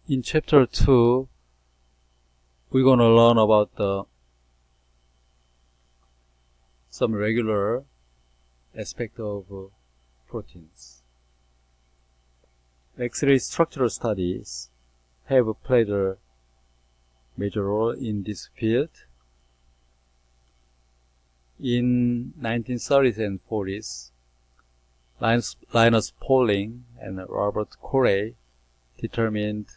In chapter 2, we're going to learn about some regular aspect of proteins. X-ray structural studies have played a major role in this field. In 1930s and 40s, Linus Pauling and Robert Corey determined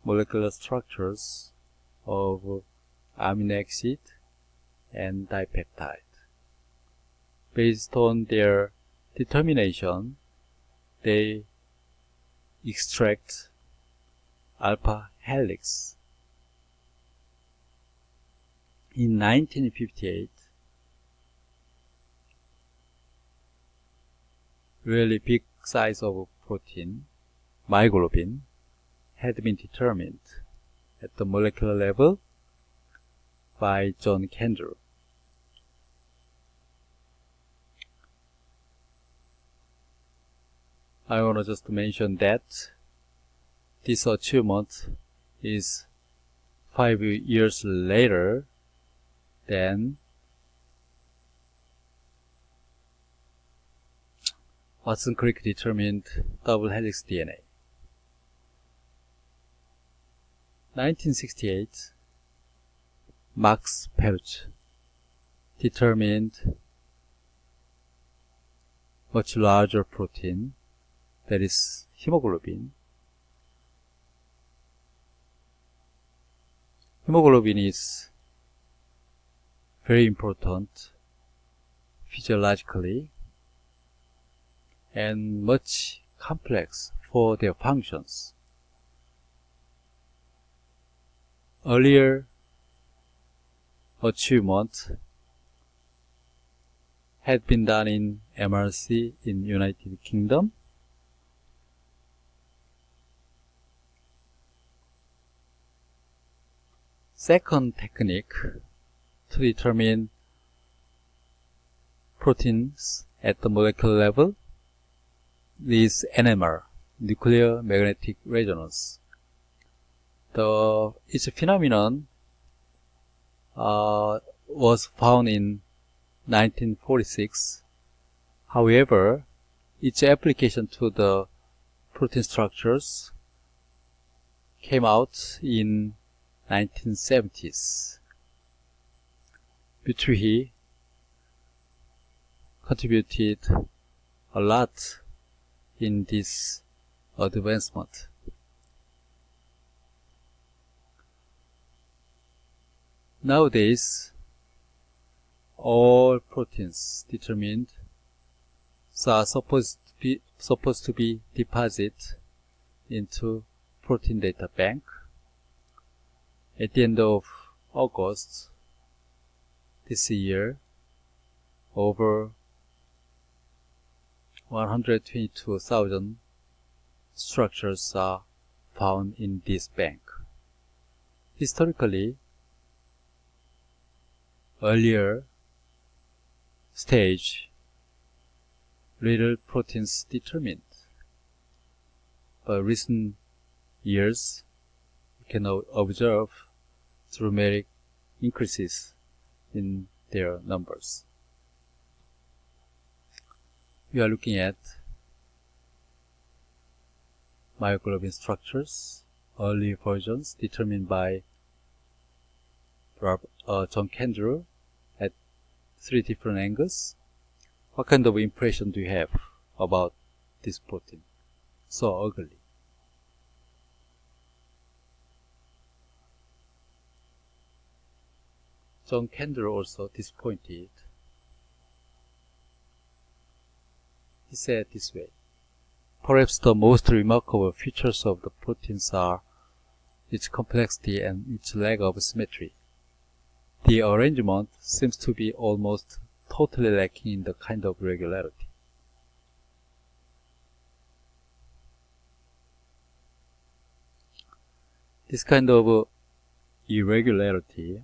molecular structures of amino acid and dipeptide. Based on their determination, they extract alpha helix. In 1958, really big size of protein, myoglobin, had been determined at the molecular level by John Kendall. I want to just mention that this achievement is 5 years later than Watson-Crick determined double helix DNA. 1968, Max Perutz determined much larger protein, that is hemoglobin. Hemoglobin is very important physiologically and much complex for their functions. Earlier achievement had been done in MRC in United Kingdom. Second technique to determine proteins at the molecular level is NMR, nuclear magnetic resonance. Its phenomenon was found in 1946. However, its application to the protein structures came out in 1970s. Butrihi contributed a lot in this advancement. Nowadays, all proteins determined are supposed to be deposited into protein data bank. At the end of August this year, over 122,000 structures are found in this bank. Historically, earlier stage, little proteins determined, but recent years we can observe dramatic increases in their numbers. We are looking at myoglobin structures, early versions determined by John Kendall at 3 different angles. What kind of impression do you have about this protein? So ugly. John Kendall also disappointed. He said this way: perhaps the most remarkable features of the proteins are its complexity and its lack of symmetry. The arrangement seems to be almost totally lacking in the kind of regularity. This kind of irregularity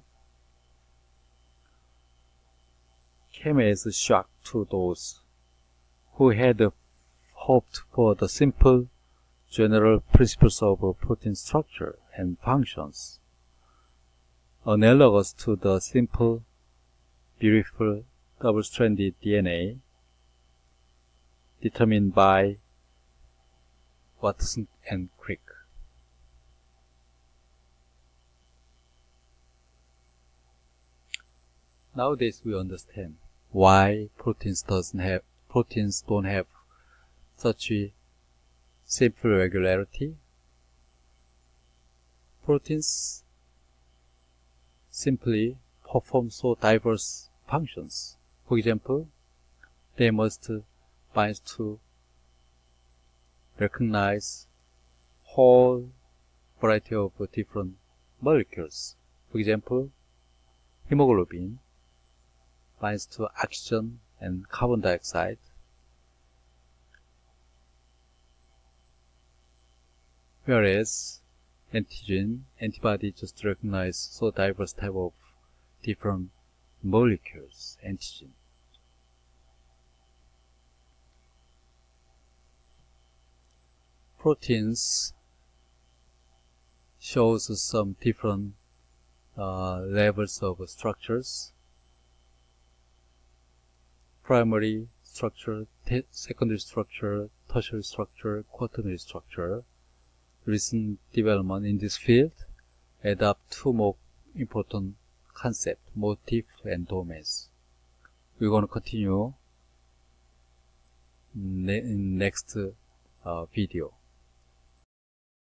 came as a shock to those who had hoped for the simple general principles of protein structure and functions, analogous to the simple, beautiful double-stranded DNA determined by Watson and Crick. Nowadays we understand why proteins don't have such a simple regularity. Proteins simply perform so diverse functions. For example, they must bind to recognize whole variety of different molecules. For example, hemoglobin binds to oxygen and carbon dioxide. Whereas antibody just recognize so diverse type of different molecules, antigen. Proteins shows some different levels of structures. Primary structure, secondary structure, tertiary structure, quaternary structure. Recent development in this field adopt two more important concepts, motif and domains. We're going to continue in next video.